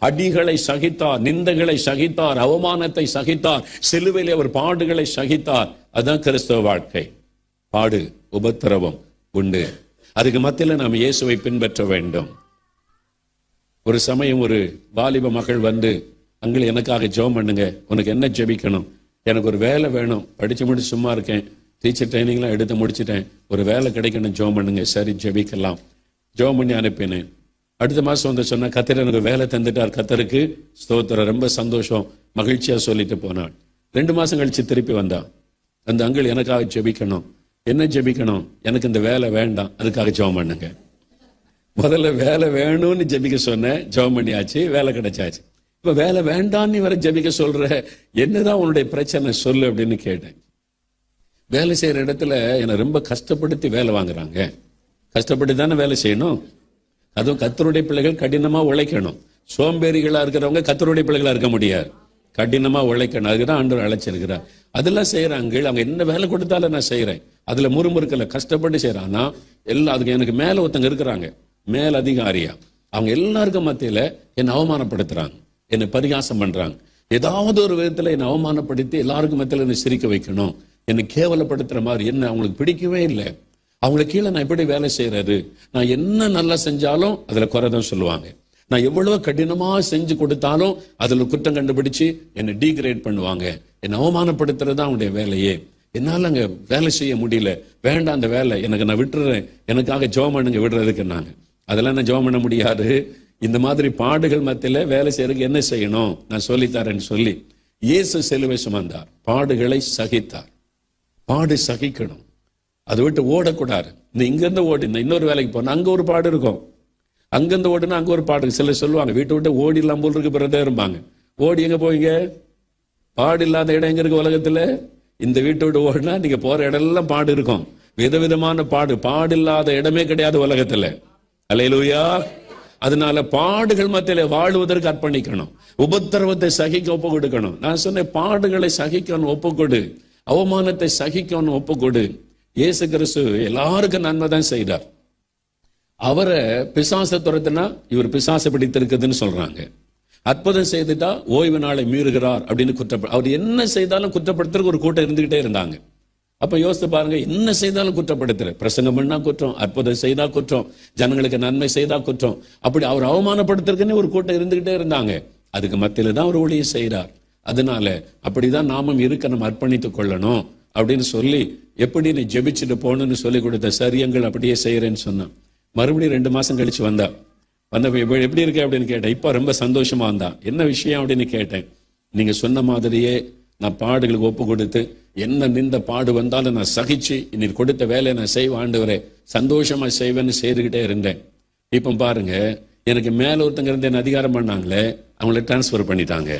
அடிகளை சகித்தார், நிந்தைகளை சகித்தார், அவமானத்தை சகித்தார், சிலுவையிலே அவர் பாடுகளை சகித்தார். அதுதான் கிறிஸ்தவ வாழ்க்கை. பாடு, உபத்திரவம் உண்டு. அதுக்கு மத்தியில நாம் இயேசுவை பின்பற்ற வேண்டும். ஒரு சமயம் ஒரு வாலிப மகள் வந்து, அங்கிள் எனக்காக ஜெபம் பண்ணுங்க, உனக்கு என்ன ஜெபிக்கணும்? எனக்கு ஒரு வேலை வேணும், படிச்சு முடிச்சு சும்மா இருக்கேன், டீச்சர் ட்ரைனிங்லாம் எடுத்து முடிச்சுட்டேன், ஒரு வேலை கிடைக்கணும், ஜெபம் பண்ணுங்க. சரி ஜெபிக்கலாம். ஜெபம் பண்ணி அனுப்பினேன். அடுத்த மாசம் வந்து சொன்ன, கர்த்தர் எனக்கு வேலை தந்துட்டார், கர்த்தருக்கு ஸ்தோத்திரம், ரொம்ப சந்தோஷம், மகிழ்ச்சியா சொல்லிட்டு போனாள். 2 மாசம் கழிச்சு திருப்பி வந்தான். அந்த அங்கிள் எனக்காக ஜெபிக்கணும். என்ன ஜெபிக்கணும்? எனக்கு இந்த வேலை வேண்டாம், அதுக்காக ஜெபம் பண்ணுங்க. முதல்ல வேலை வேணும்னு ஜெபிக்க சொன்னேன், ஜெபம் பண்ணியாச்சு, வேலை கிடைச்சாச்சு. இப்ப வேலை வேண்டான்னு வர ஜெபிக்க சொல்ற, என்னதான் உன்னுடைய பிரச்சனை சொல்லு அப்படின்னு கேட்டேன். வேலை செய்யற இடத்துல என்னை ரொம்ப கஷ்டப்படுத்தி வேலை வாங்குறாங்க. கஷ்டப்பட்டு தானே வேலை செய்யணும். அதுவும் கர்த்தருடைய பிள்ளைகள் கடினமா உழைக்கணும். சோம்பேறிகளா இருக்கிறவங்க கர்த்தருடைய பிள்ளைகளா இருக்க முடியாது. கடினமா உழைக்கணும். அதுக்குதான் ஆண்டவர் அழைச்சிருக்கிறார். அதெல்லாம் செய்யறாங்க. அவங்க என்ன வேலை கொடுத்தாலும் நான் செய்யறேன். அதுல முறுமுறுக்கல, கஷ்டப்பட்டு செய்யறான். ஆனா எல்லாம் அதுக்கு எனக்கு மேல ஒருத்தங்க இருக்கிறாங்க, மேல் அதிகாரியா. அவங்க எல்லாருக்கும் மத்தியில என்னை அவமானப்படுத்துறாங்க, என்னை பரிகாசம் பண்றாங்க. ஏதாவது ஒரு விதத்துல என்னை அவமானப்படுத்தி எல்லாருக்கும் மத்தியில என்னை சிரிக்க வைக்கணும், என்னை கேவலப்படுத்துற மாதிரி. என்ன அவங்களுக்கு பிடிக்கவே இல்லை. அவங்களுக்கு கீழே நான் எப்படி வேலை செய்யறது? நான் என்ன நல்லா செஞ்சாலும் அதுல குறைதான் சொல்லுவாங்க. நான் எவ்வளவு கடினமா செஞ்சு கொடுத்தாலும் அதுல குற்றம் கண்டுபிடிச்சு என்னை டீக்ரேட் பண்ணுவாங்க. என்னை அவமானப்படுத்துறது அவங்களுடைய வேலையே. என்னால அங்க வேலை செய்ய முடியல, வேண்டாம் அந்த வேலை, எனக்கு நான் விட்டுறேன், எனக்காக ஜெபம் பண்ணுங்க விடுறதுக்கு. நாங்க அதெல்லாம் நான் ஜெபம் பண்ண முடியாது. இந்த மாதிரி பாடுகள் மத்தியில வேலை செய்யறதுக்கு என்ன செய்யணும் நான் சொல்லித்தரேன்னு சொல்லி இயேசு சிலுவை சுமந்தார், பாடுகளை சகித்தார். பாடு சகிக்கணும், அதை விட்டு ஓடக்கூடாது. இங்கிருந்து ஓடி இன்னொரு வேலைக்கு போனா அங்க ஒரு பாடு இருக்கும், அங்கிருந்து ஓடுனா அங்க ஒரு பாடு. சிலர் சொல்லுவாங்க, வீட்டை விட்டு ஓடிலாம் போல் இருக்கு பிறந்தே இருப்பாங்க. ஓடி எங்க போவீங்க? பாடு இல்லாத இடம் எங்க இருக்கு உலகத்துல? இந்த வீட்டை விட்டு ஓடினா நீங்க போற இடம் எல்லாம் பாடு இருக்கும், விதவிதமான பாடு. பாடு இல்லாத இடமே கிடையாது உலகத்துல. அல்லேலூயா. அதனால பாடுகள் மத்தியில வாழ்வதற்கு அர்ப்பணிக்கணும், உபத்திரவத்தை சகிக்க ஒப்பு கொடுக்கணும். நான் சொன்னேன், பாடுகளை சகிக்கணும் ஒப்பு கொடு, அவமானத்தை சகிக்கணும் ஒப்பு கொடு. இயேசு கிறிஸ்து எல்லாருக்கும் நன்மை தான் செய்தார். அவரை பிசாசை துரத்தினா இவர் பிசாசை பிடித்திருக்குதுன்னு சொல்றாங்க. அற்புதம் செய்துட்டா ஓய்வு நாளை மீறுகிறார் அப்படின்னு அவர் என்ன செய்தாலும் குற்றப்படுத்துறதுக்கு ஒரு கூட்டம் இருந்துகிட்டே இருந்தாங்க. அப்ப யோசித்து பாருங்க, என்ன செய்தாலும் குற்றப்படுத்துற, பிரசங்கம் பண்ணா குற்றம், அற்புதம் செய்தா குற்றம், ஜனங்களுக்கு நன்மை செய்தா குற்றம், அப்படி அவர் அவமானப்படுத்துறதுக்குன்னு ஒரு கூட்டம் இருந்துகிட்டே இருந்தாங்க. அதுக்கு மத்தியில தான் அவர் ஊழியம் செய்கிறார். அதனால அப்படிதான் நாமும் இருக்க நம்ம அர்ப்பணித்துக் கொள்ளணும் அப்படின்னு சொல்லி, எப்படி நீ ஜெபிச்சுட்டு போகணும்னு சொல்லி கொடுத்த சரியங்கள் அப்படியே செய்யறேன்னு சொன்னான். மறுபடியும் 2 மாசம் கழிச்சு வந்தா எப்படி இருக்க அப்படின்னு கேட்டேன். இப்ப ரொம்ப சந்தோஷமா இருந்தா. என்ன விஷயம் அப்படின்னு கேட்டேன். நீங்க சொன்ன மாதிரியே நான் பாடுகளுக்கு ஒப்பு கொடுத்து, என்ன நின்ற பாடு வந்தாலும் நான் சகிச்சு இன்னைக்கு கொடுத்த வேலையை நான் செய்வேன் ஆண்டவரே, சந்தோஷமா செய்வேன்னு செய்துகிட்டே இருந்தேன். இப்ப பாருங்க, எனக்கு மேல ஒருத்தங்க இருந்து என்ன அதிகாரம் பண்ணாங்களே, அவங்கள டிரான்ஸ்பர் பண்ணிட்டாங்க.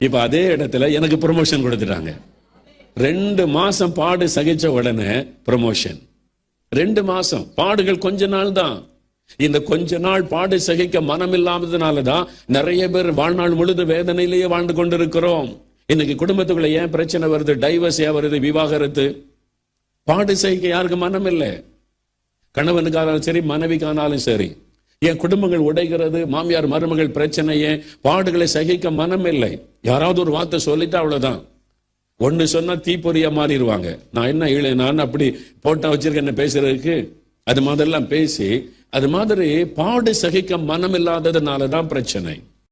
இப்ப அதே இடத்துல எனக்கு ப்ரொமோஷன் கொடுத்துட்டாங்க. 2 மாசம் பாடு சகிச்ச உடனே ப்ரொமோஷன். 2 மாசம் பாடுகள் கொஞ்ச நாள் தான். இந்த கொஞ்ச நாள் பாடு சகிக்க மனம் இல்லாததுனாலதான் நிறைய பேர் வாழ்நாள் முழுது வேதனையிலேயே வாழ்ந்து கொண்டிருக்கிறோம். இன்னைக்கு குடும்பத்துக்குள்ள ஏன் பிரச்சனை வருது? டைவர்ஸ் ஏன் வருது? விவாகரத்து. பாடு சகிக்க யாருக்கு மனம் இல்லை. கணவனுக்கானாலும் சரி, மனைவிக்கானாலும் சரி. என் குடும்பங்கள் உடைகிறது, மாமியார் மருமகள் பிரச்சனை, ஏன் பாடுகளை சகிக்க மனம் இல்லை. யாராவது ஒரு வார்த்தை சொல்லிட்டு அவ்வளவுதான். ஒண்ணு சொன்னா தீப்பொறியா மாறிடுவாங்க. நான் என்ன இல்லை, நான் அப்படி போட்டா வச்சிருக்கேன் என்ன பேசுறதுக்கு, அது மாதிரிலாம் பேசி, அது மாதிரி பாடு சகிக்க மனம் இல்லாததுனாலதான் பிரச்சனை.